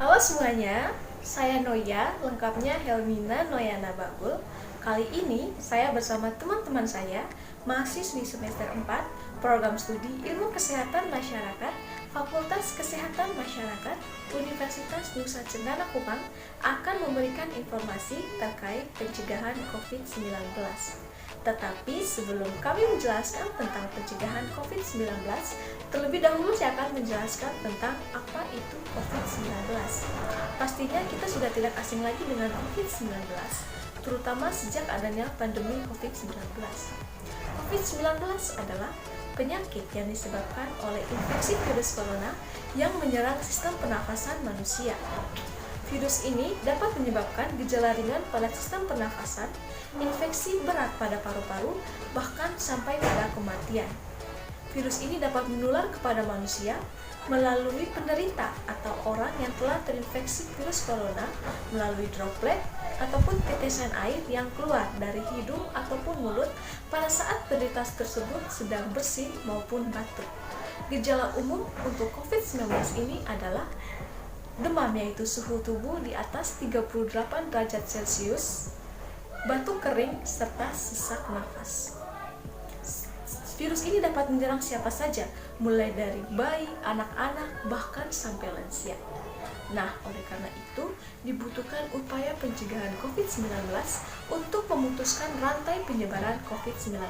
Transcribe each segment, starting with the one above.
Halo semuanya, saya Noya, lengkapnya Helmina Noyana Babul. Kali ini saya bersama teman-teman saya, mahasiswi semester 4, program studi Ilmu Kesehatan Masyarakat, Fakultas Kesehatan Masyarakat, Universitas Nusa Cendana Kupang, akan memberikan informasi terkait pencegahan COVID-19. Tetapi sebelum kami menjelaskan tentang pencegahan COVID-19, terlebih dahulu saya akan menjelaskan tentang apa itu COVID-19. Pastinya kita sudah tidak asing lagi dengan COVID-19, terutama sejak adanya pandemi COVID-19. COVID-19 adalah penyakit yang disebabkan oleh infeksi virus corona yang menyerang sistem pernafasan manusia. Virus ini dapat menyebabkan gejala ringan pada sistem pernafasan, infeksi berat pada paru-paru, bahkan sampai pada kematian. Virus ini dapat menular kepada manusia melalui penderita atau orang yang telah terinfeksi virus corona melalui droplet ataupun tetesan air yang keluar dari hidung ataupun mulut pada saat penderita tersebut sedang bersin maupun batuk. Gejala umum untuk COVID-19 ini adalah demam, yaitu suhu tubuh di atas 38 derajat Celcius, batuk kering, serta sesak nafas. Virus ini dapat menyerang siapa saja, mulai dari bayi, anak-anak, bahkan sampai lansia. Nah, oleh karena itu, dibutuhkan upaya pencegahan COVID-19 untuk memutuskan rantai penyebaran COVID-19.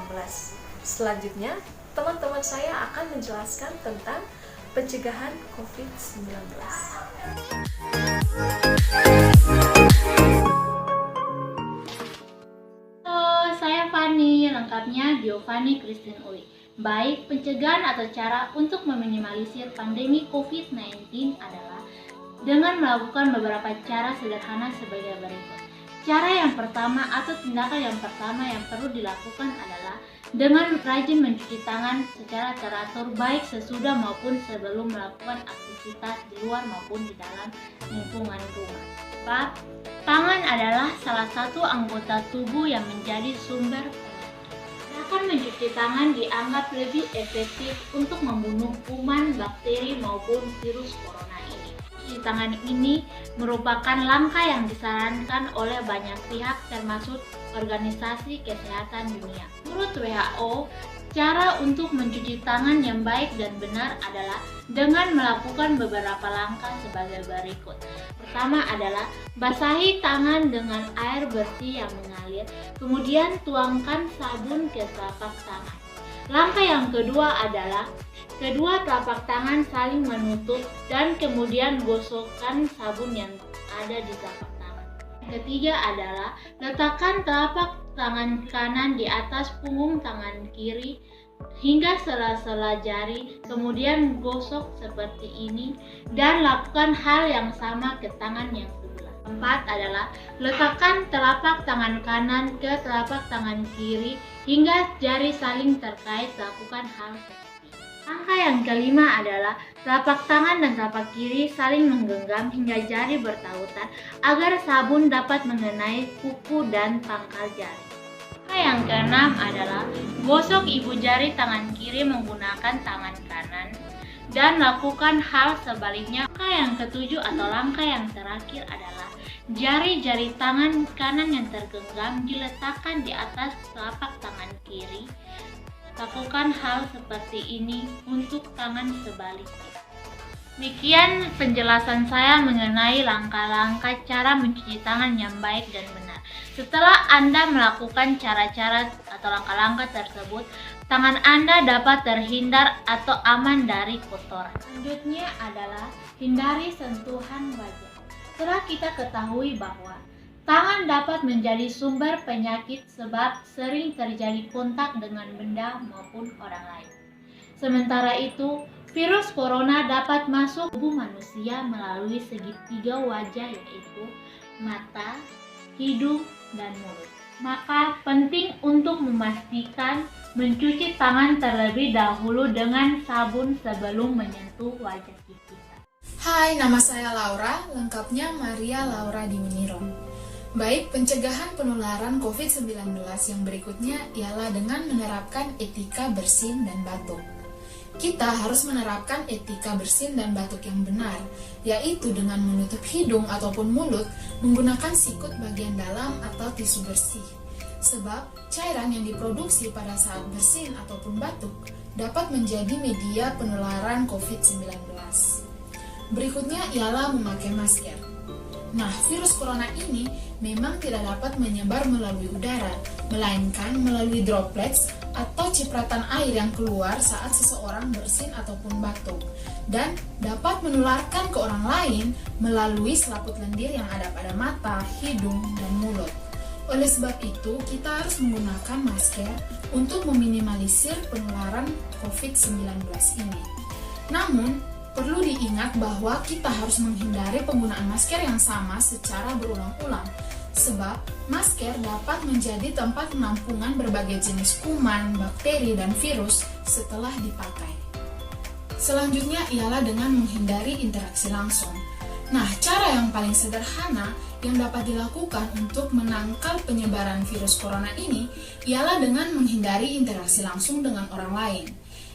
Selanjutnya, teman-teman saya akan menjelaskan tentang pencegahan COVID-19. Halo, saya Fani, lengkapnya Giovanni Christine Ui. Baik, pencegahan atau cara untuk meminimalisir pandemi COVID-19 adalah dengan melakukan beberapa cara sederhana sebagai berikut. Cara yang pertama atau tindakan yang pertama yang perlu dilakukan adalah dengan rajin mencuci tangan secara teratur baik sesudah maupun sebelum melakukan aktivitas di luar maupun di dalam lingkungan rumah. 4. Tangan adalah salah satu anggota tubuh yang menjadi sumber penyakit. Tindakan mencuci tangan dianggap lebih efektif untuk membunuh kuman, bakteri maupun virus corona ini. Cuci tangan ini merupakan langkah yang disarankan oleh banyak pihak termasuk Organisasi Kesehatan Dunia. Menurut WHO, cara untuk mencuci tangan yang baik dan benar adalah dengan melakukan beberapa langkah sebagai berikut. Pertama adalah basahi tangan dengan air bersih yang mengalir, kemudian tuangkan sabun ke telapak tangan. Langkah yang kedua adalah kedua telapak tangan saling menutup dan kemudian gosokkan sabun yang ada di telapak tangan. Ketiga adalah letakkan telapak tangan kanan di atas punggung tangan kiri hingga sela-sela jari, kemudian gosok seperti ini dan lakukan hal yang sama ke tangan yang sebelah. 4 adalah letakkan telapak tangan kanan ke telapak tangan kiri hingga jari saling terkait, lakukan hal seperti ini. Langkah yang kelima adalah telapak tangan dan telapak kiri saling menggenggam hingga jari bertautan agar sabun dapat mengenai kuku dan pangkal jari. Langkah yang keenam adalah gosok ibu jari tangan kiri menggunakan tangan kanan dan lakukan hal sebaliknya. Langkah yang ketujuh atau langkah yang terakhir adalah jari-jari tangan kanan yang tergenggam diletakkan di atas telapak tangan kiri. Lakukan hal seperti ini untuk tangan sebaliknya. Demikian penjelasan saya mengenai langkah-langkah cara mencuci tangan yang baik dan benar. Setelah Anda melakukan cara-cara atau langkah-langkah tersebut, tangan Anda dapat terhindar atau aman dari kotoran. Selanjutnya adalah hindari sentuhan wajah. Setelah kita ketahui bahwa tangan dapat menjadi sumber penyakit sebab sering terjadi kontak dengan benda maupun orang lain. Sementara itu, virus corona dapat masuk tubuh manusia melalui segitiga wajah, yaitu mata, hidung, dan mulut. Maka penting untuk memastikan mencuci tangan terlebih dahulu dengan sabun sebelum menyentuh wajah kita. Hai, nama saya Laura, lengkapnya Maria Laura Dimuniron. Baik, pencegahan penularan COVID-19 yang berikutnya ialah dengan menerapkan etika bersin dan batuk. kita harus menerapkan etika bersin dan batuk yang benar, yaitu dengan menutup hidung ataupun mulut menggunakan sikut bagian dalam atau tisu bersih. Sebab cairan yang diproduksi pada saat bersin ataupun batuk dapat menjadi media penularan COVID-19. Berikutnya ialah memakai masker. Nah, virus corona ini memang tidak dapat menyebar melalui udara, melainkan melalui droplets atau cipratan air yang keluar saat seseorang bersin ataupun batuk, dan dapat menularkan ke orang lain melalui selaput lendir yang ada pada mata, hidung, dan mulut. Oleh sebab itu, kita harus menggunakan masker untuk meminimalisir penularan COVID-19 ini. Namun, perlu diingat bahwa kita harus menghindari penggunaan masker yang sama secara berulang-ulang, sebab masker dapat menjadi tempat penampungan berbagai jenis kuman, bakteri, dan virus setelah dipakai. Selanjutnya ialah dengan menghindari interaksi langsung. Nah, cara yang paling sederhana yang dapat dilakukan untuk menangkal penyebaran virus corona ini ialah dengan menghindari interaksi langsung dengan orang lain.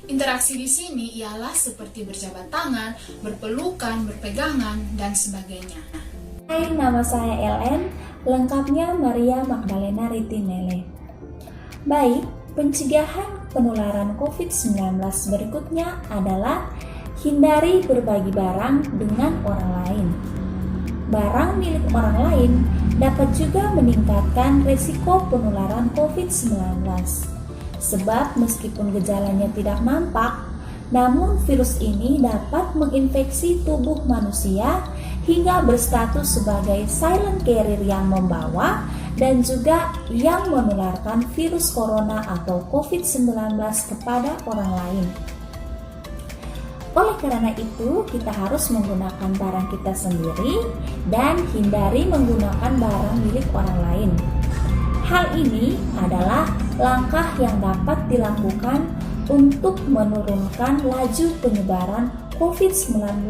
Interaksi di sini ialah seperti berjabat tangan, berpelukan, berpegangan, dan sebagainya. Hai, nama saya LN, lengkapnya Maria Magdalena Ritinele. Baik, pencegahan penularan COVID-19 berikutnya adalah hindari berbagi barang dengan orang lain. Barang milik orang lain dapat juga meningkatkan risiko penularan COVID-19. Sebab meskipun gejalanya tidak nampak, namun virus ini dapat menginfeksi tubuh manusia hingga berstatus sebagai silent carrier yang membawa dan juga yang menularkan virus corona atau COVID-19 kepada orang lain. Oleh karena itu, kita harus menggunakan barang kita sendiri dan hindari menggunakan barang milik orang lain. Hal ini adalah langkah yang dapat dilakukan untuk menurunkan laju penyebaran COVID-19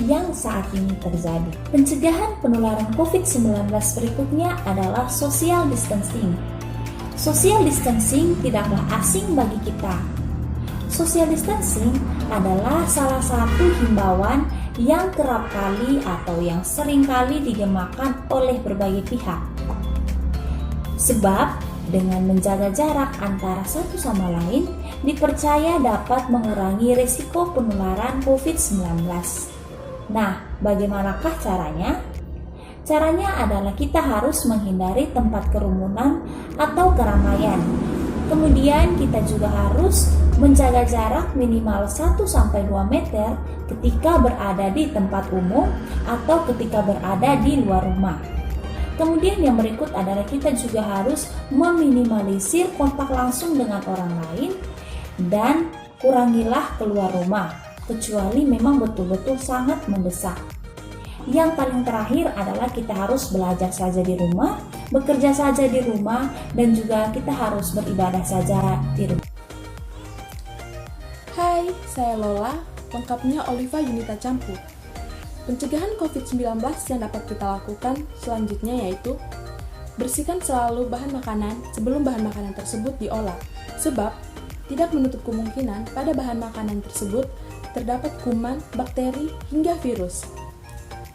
yang saat ini terjadi. Pencegahan penularan COVID-19 berikutnya adalah social distancing. Social distancing tidaklah asing bagi kita. Social distancing adalah salah satu himbauan yang kerap kali atau yang sering kali digemakan oleh berbagai pihak. Sebab dengan menjaga jarak antara satu sama lain dipercaya dapat mengurangi risiko penularan COVID-19. Nah, bagaimanakah caranya? Caranya adalah kita harus menghindari tempat kerumunan atau keramaian. Kemudian kita juga harus menjaga jarak minimal 1-2 meter ketika berada di tempat umum atau ketika berada di luar rumah. Kemudian yang berikut adalah kita juga harus meminimalisir kontak langsung dengan orang lain dan kurangilah keluar rumah kecuali memang betul-betul sangat mendesak. Yang paling terakhir adalah kita harus belajar saja di rumah, bekerja saja di rumah, dan juga kita harus beribadah saja di rumah. Hai, saya Lola, lengkapnya Oliva Yunita Campu. Pencegahan COVID-19 yang dapat kita lakukan selanjutnya yaitu bersihkan selalu bahan makanan sebelum bahan makanan tersebut diolah, sebab tidak menutup kemungkinan pada bahan makanan tersebut terdapat kuman, bakteri, hingga virus.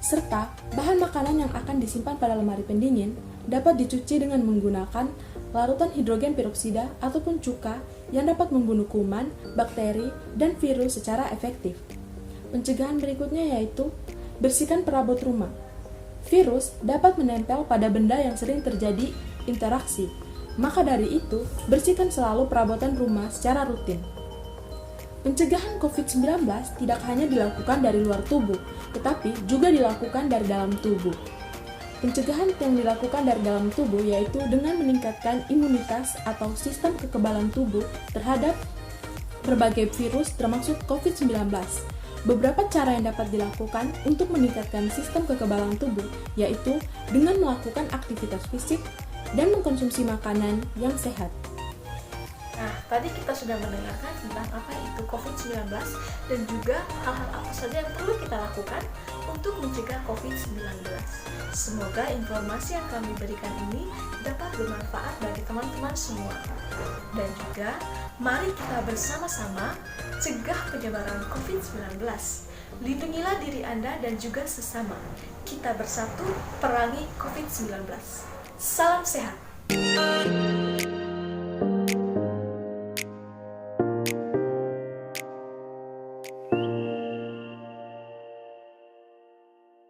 Serta bahan makanan yang akan disimpan pada lemari pendingin dapat dicuci dengan menggunakan larutan hidrogen peroksida ataupun cuka yang dapat membunuh kuman, bakteri, dan virus secara efektif. Pencegahan berikutnya yaitu bersihkan perabot rumah. Virus dapat menempel pada benda yang sering terjadi interaksi. Maka dari itu, bersihkan selalu perabotan rumah secara rutin. Pencegahan COVID-19 tidak hanya dilakukan dari luar tubuh, tetapi juga dilakukan dari dalam tubuh. Pencegahan yang dilakukan dari dalam tubuh yaitu dengan meningkatkan imunitas atau sistem kekebalan tubuh terhadap berbagai virus termasuk COVID-19. Beberapa cara yang dapat dilakukan untuk meningkatkan sistem kekebalan tubuh yaitu dengan melakukan aktivitas fisik dan mengkonsumsi makanan yang sehat. Nah, tadi kita sudah mendengarkan tentang apa itu COVID-19 dan juga hal-hal apa saja yang perlu kita lakukan untuk mencegah COVID-19. Semoga informasi yang kami berikan ini dapat bermanfaat bagi teman-teman teman-teman semua. Dan juga, mari kita bersama-sama cegah penyebaran COVID-19. Lindungilah diri Anda dan juga sesama. Kita bersatu perangi COVID-19. Salam sehat.